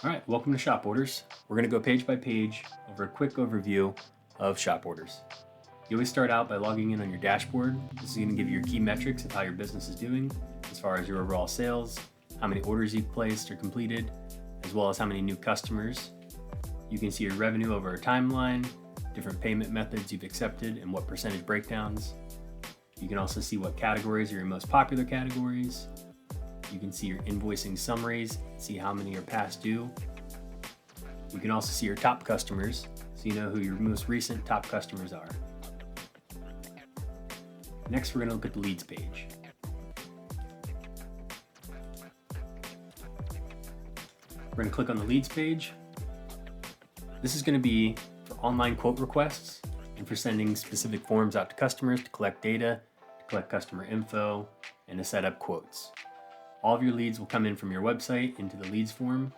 All right, welcome to Shop Orders. We're going to go page by page over a quick overview of shop orders. You always start out by logging in on your dashboard. This is going to give you your key metrics of how your business is doing, as far as your overall sales, how many orders you've placed or completed, as well as how many new customers. You can see your revenue over a timeline, different payment methods you've accepted, and what percentage breakdowns. You can also see what categories are your most popular categories. You can see your invoicing summaries, see how many are past due. You can also see your top customers, so you know who your most recent top customers are. Next, we're going to look at the leads page. We're going to click on the leads page. This is going to be for online quote requests and for sending specific forms out to customers to collect data, to collect customer info, and to set up quotes. All of your leads will come in from your website into the leads form.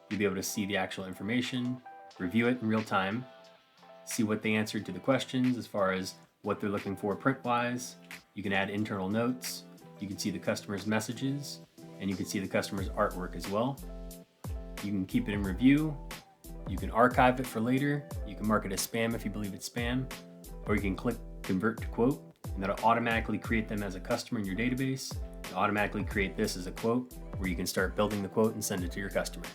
You'll be able to see the actual information, review it in real time, see what they answered to the questions as far as what they're looking for print-wise. You can add internal notes. You can see the customer's messages, and you can see the customer's artwork as well. You can keep it in review. You can archive it for later. You can mark it as spam if you believe it's spam, or you can click convert to quote, and that'll automatically create them as a customer in your database. Automatically create this as a quote where you can start building the quote and send it to your customer.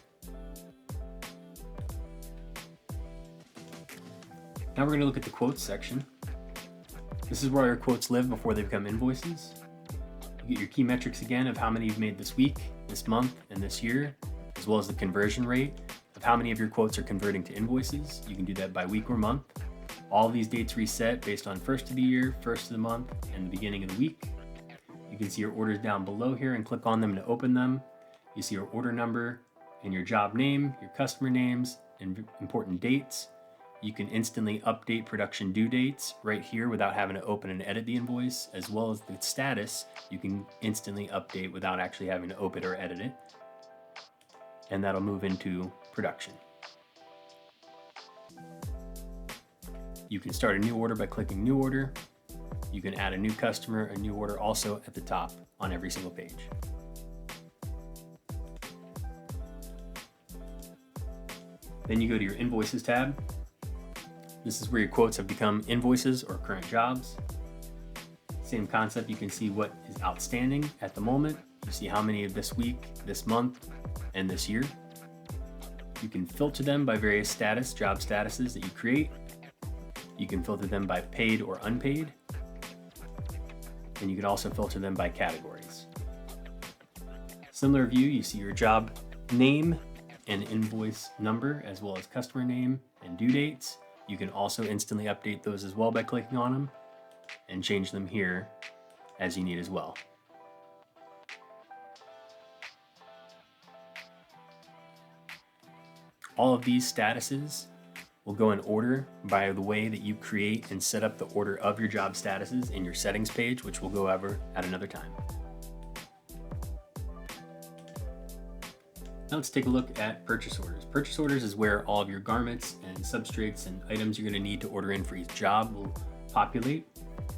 Now we're going to look at the quotes section. This is where your quotes live before they become invoices. You get your key metrics again of how many you've made this week, this month, and this year, as well as the conversion rate of how many of your quotes are converting to invoices. You can do that by week or month. All of these dates reset based on first of the year, first of the month, and the beginning of the week. You can see your orders down below here and click on them to open them. You see your order number and your job name, your customer names, and important dates. You can instantly update production due dates right here without having to open and edit the invoice, as well as the status you can instantly update without actually having to open or edit it. And that'll move into production. You can start a new order by clicking new order. You can add a new customer, a new order also at the top on every single page. Then you go to your invoices tab. This is where your quotes have become invoices or current jobs. Same concept, you can see what is outstanding at the moment. You see how many of this week, this month, and this year. You can filter them by various job statuses that you create. You can filter them by paid or unpaid. And you can also filter them by categories. Similar view, you see your job name and invoice number, as well as customer name and due dates. You can also instantly update those as well by clicking on them and change them here as you need as well. All of these statuses will go in order by the way that you create and set up the order of your job statuses in your settings page, which we'll go over at another time. Now let's take a look at purchase orders. Purchase orders is where all of your garments and substrates and items you're going to need to order in for each job will populate.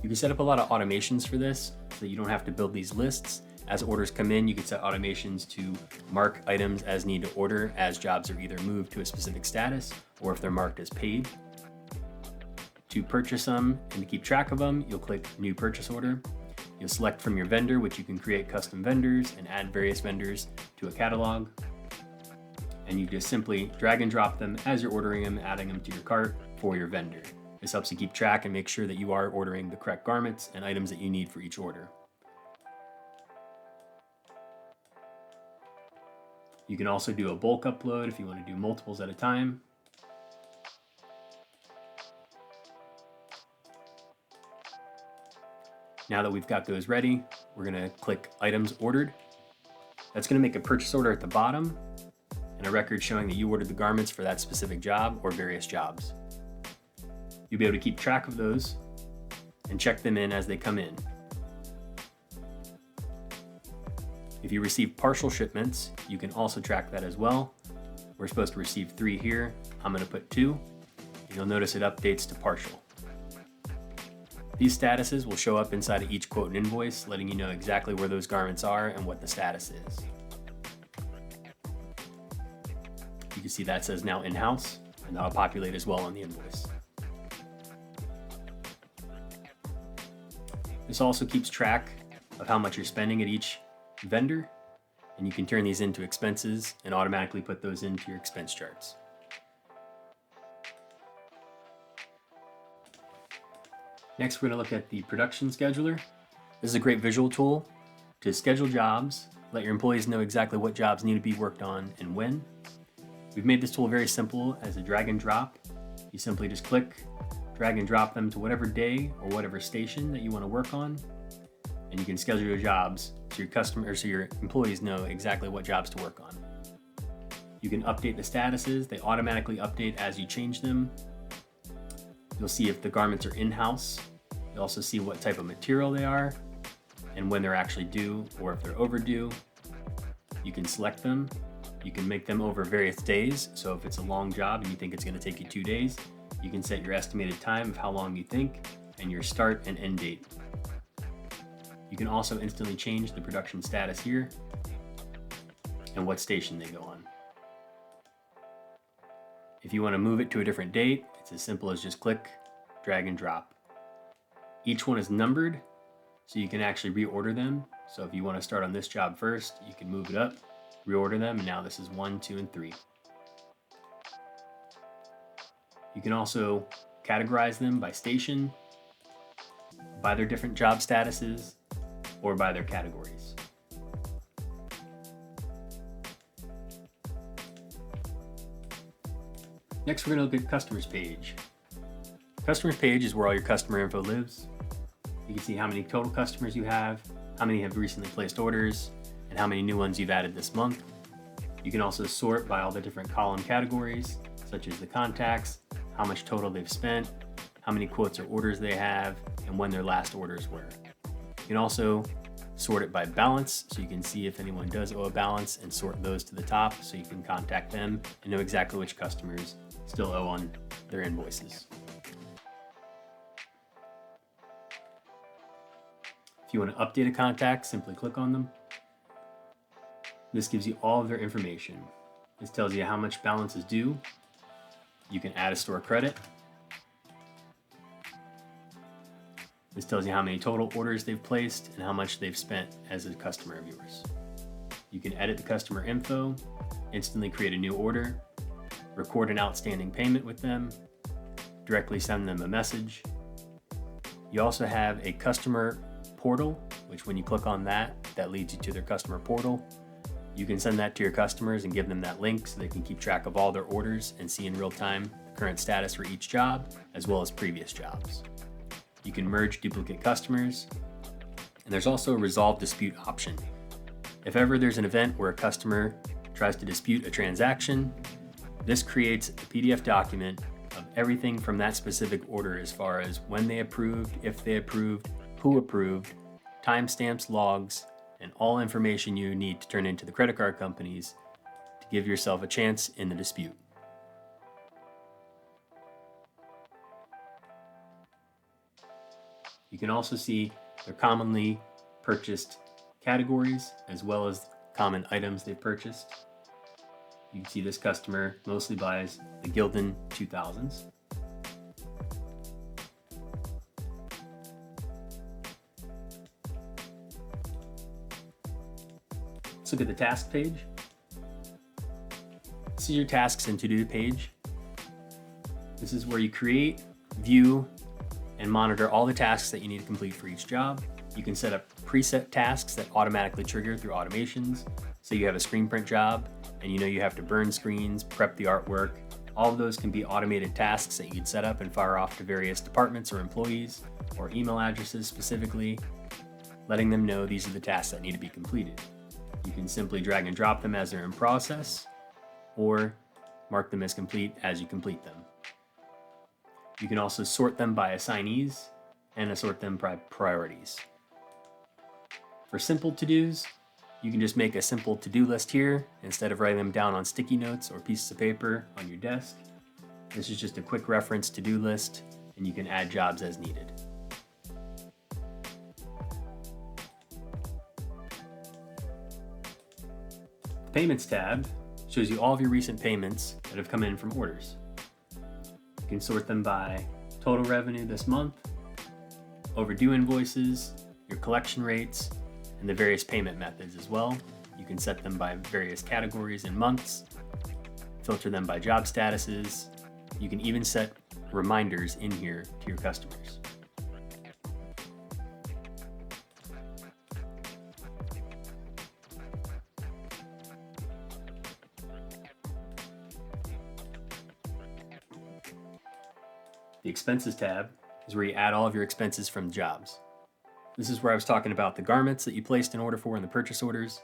You can set up a lot of automations for this so that you don't have to build these lists. As orders come in, you can set automations to mark items as need to order as jobs are either moved to a specific status or if they're marked as paid. To purchase them and to keep track of them, you'll click New Purchase Order. You'll select from your vendor, which you can create custom vendors and add various vendors to a catalog. And you just simply drag and drop them as you're ordering them, adding them to your cart for your vendor. This helps you keep track and make sure that you are ordering the correct garments and items that you need for each order. You can also do a bulk upload if you want to do multiples at a time. Now that we've got those ready, we're going to click Items Ordered. That's going to make a purchase order at the bottom and a record showing that you ordered the garments for that specific job or various jobs. You'll be able to keep track of those and check them in as they come in. If you receive partial shipments, you can also track that as well. We're supposed to receive 3 here. I'm going to put 2. And you'll notice it updates to partial. These statuses will show up inside of each quote and invoice, letting you know exactly where those garments are and what the status is. You can see that says now in-house, and that'll populate as well on the invoice. This also keeps track of how much you're spending at each vendor, and you can turn these into expenses and automatically put those into your expense charts. Next, we're going to look at the production scheduler. This is a great visual tool to schedule jobs, let your employees know exactly what jobs need to be worked on and when. We've made this tool very simple as a drag and drop. You simply just click, drag and drop them to whatever day or whatever station that you want to work on, and you can schedule your jobs so your customers, so your employees know exactly what jobs to work on. You can update the statuses. They automatically update as you change them. You'll see if the garments are in-house. You'll also see what type of material they are and when they're actually due or if they're overdue. You can select them. You can make them over various days. So if it's a long job and you think it's going to take you 2 days, you can set your estimated time of how long you think and your start and end date. You can also instantly change the production status here and what station they go on. If you want to move it to a different date, it's as simple as just click, drag and drop. Each one is numbered, so you can actually reorder them. So if you want to start on this job first, you can move it up, reorder them, and now this is 1, 2, and 3. You can also categorize them by station, by their different job statuses, or by their categories. Next, we're going to look at Customers page. Customers page is where all your customer info lives. You can see how many total customers you have, how many have recently placed orders, and how many new ones you've added this month. You can also sort by all the different column categories, such as the contacts, how much total they've spent, how many quotes or orders they have, and when their last orders were. You can also sort it by balance, so you can see if anyone does owe a balance and sort those to the top so you can contact them and know exactly which customers still owe on their invoices. If you want to update a contact, simply click on them. This gives you all of their information. This tells you how much balance is due. You can add a store credit. This tells you how many total orders they've placed and how much they've spent as a customer of yours. You can edit the customer info, instantly create a new order, record an outstanding payment with them, directly send them a message. You also have a customer portal, which when you click on that leads you to their customer portal. You can send that to your customers and give them that link so they can keep track of all their orders and see in real time the current status for each job, as well as previous jobs. You can merge duplicate customers, and there's also a resolve dispute option. If ever there's an event where a customer tries to dispute a transaction, this creates a PDF document of everything from that specific order as far as when they approved, if they approved, who approved, timestamps, logs, and all information you need to turn into the credit card companies to give yourself a chance in the dispute. You can also see their commonly purchased categories as well as common items they've purchased. You can see this customer mostly buys the Gildan 2000s. Let's look at the task page. This is your tasks and to-do page. This is where you create, view, and monitor all the tasks that you need to complete for each job. You can set up preset tasks that automatically trigger through automations. So you have a screen print job and you know you have to burn screens, prep the artwork. All of those can be automated tasks that you can set up and fire off to various departments or employees or email addresses specifically, letting them know these are the tasks that need to be completed. You can simply drag and drop them as they're in process or mark them as complete as you complete them. You can also sort them by assignees and assort them by priorities. For simple to-dos, you can just make a simple to-do list here instead of writing them down on sticky notes or pieces of paper on your desk. This is just a quick reference to-do list, and you can add jobs as needed. The Payments tab shows you all of your recent payments that have come in from orders. You can sort them by total revenue this month, overdue invoices, your collection rates, and the various payment methods as well. You can set them by various categories and months, filter them by job statuses. You can even set reminders in here to your customers. The Expenses tab is where you add all of your expenses from jobs. This is where I was talking about the garments that you placed an order for in the purchase orders.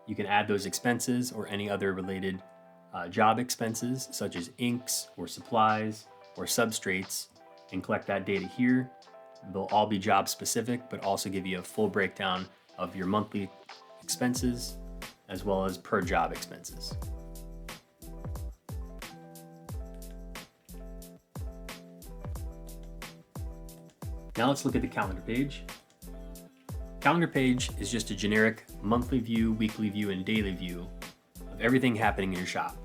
You can add those expenses or any other related job expenses, such as inks or supplies or substrates, and collect that data here. They'll all be job specific, but also give you a full breakdown of your monthly expenses as well as per job expenses. Now let's look at the calendar page. Calendar page is just a generic monthly view, weekly view, and daily view of everything happening in your shop.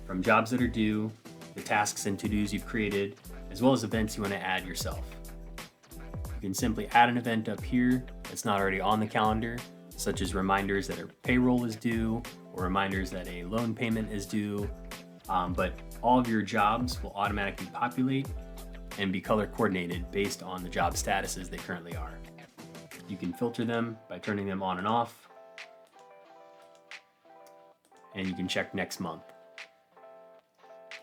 From jobs that are due, the tasks and to-dos you've created, as well as events you want to add yourself. You can simply add an event up here that's not already on the calendar, such as reminders that a payroll is due, or reminders that a loan payment is due, but all of your jobs will automatically populate and be color coordinated based on the job statuses they currently are. You can filter them by turning them on and off, and you can check next month.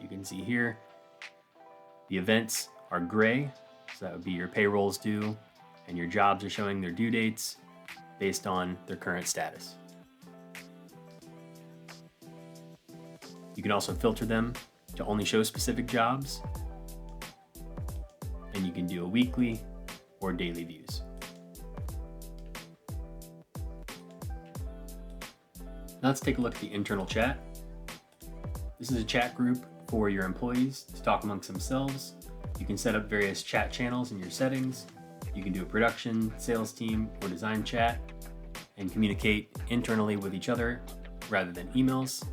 You can see here, the events are gray, so that would be your payrolls due, and your jobs are showing their due dates based on their current status. You can also filter them to only show specific jobs, and you can do a weekly or daily views. Now let's take a look at the internal chat. This is a chat group for your employees to talk amongst themselves. You can set up various chat channels in your settings. You can do a production, sales team, or design chat and communicate internally with each other rather than emails.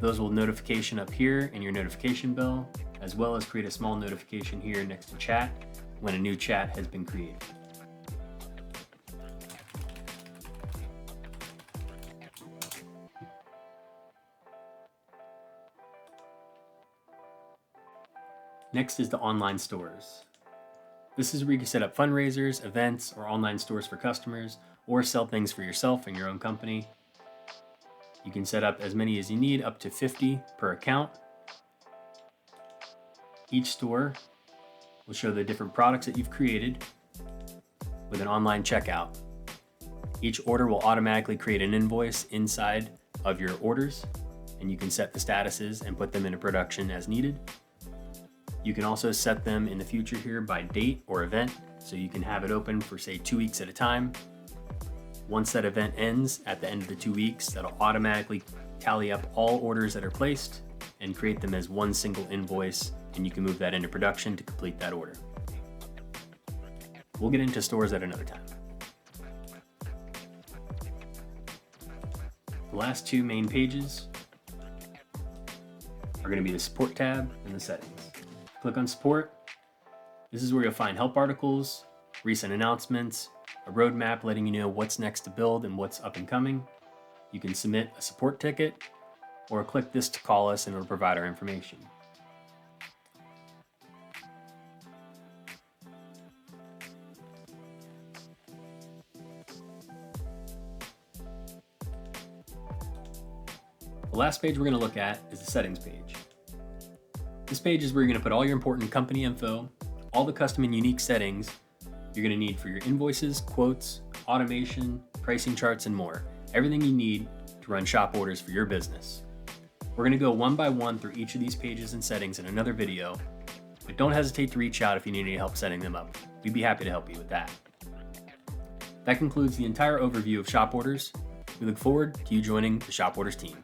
Those will notification up here in your notification bell, as well as create a small notification here next to chat when a new chat has been created. Next is the online stores. This is where you can set up fundraisers, events, or online stores for customers, or sell things for yourself and your own company. You can set up as many as you need, up to 50 per account. Each store will show the different products that you've created with an online checkout. Each order will automatically create an invoice inside of your orders, and you can set the statuses and put them into production as needed. You can also set them in the future here by date or event, so you can have it open for say 2 weeks at a time. Once that event ends at the end of the 2 weeks, that'll automatically tally up all orders that are placed and create them as one single invoice, and you can move that into production to complete that order. We'll get into stores at another time. The last two main pages are going to be the support tab and the settings. Click on support. This is where you'll find help articles, recent announcements, a roadmap letting you know what's next to build and what's up and coming. You can submit a support ticket or click this to call us and it'll provide our information. The last page we're going to look at is the settings page. This page is where you're going to put all your important company info, all the custom and unique settings you're going to need for your invoices, quotes, automation, pricing charts, and more. Everything you need to run shop orders for your business. We're going to go one by one through each of these pages and settings in another video, but don't hesitate to reach out if you need any help setting them up. We'd be happy to help you with that. That concludes the entire overview of shop orders. We look forward to you joining the shop orders team.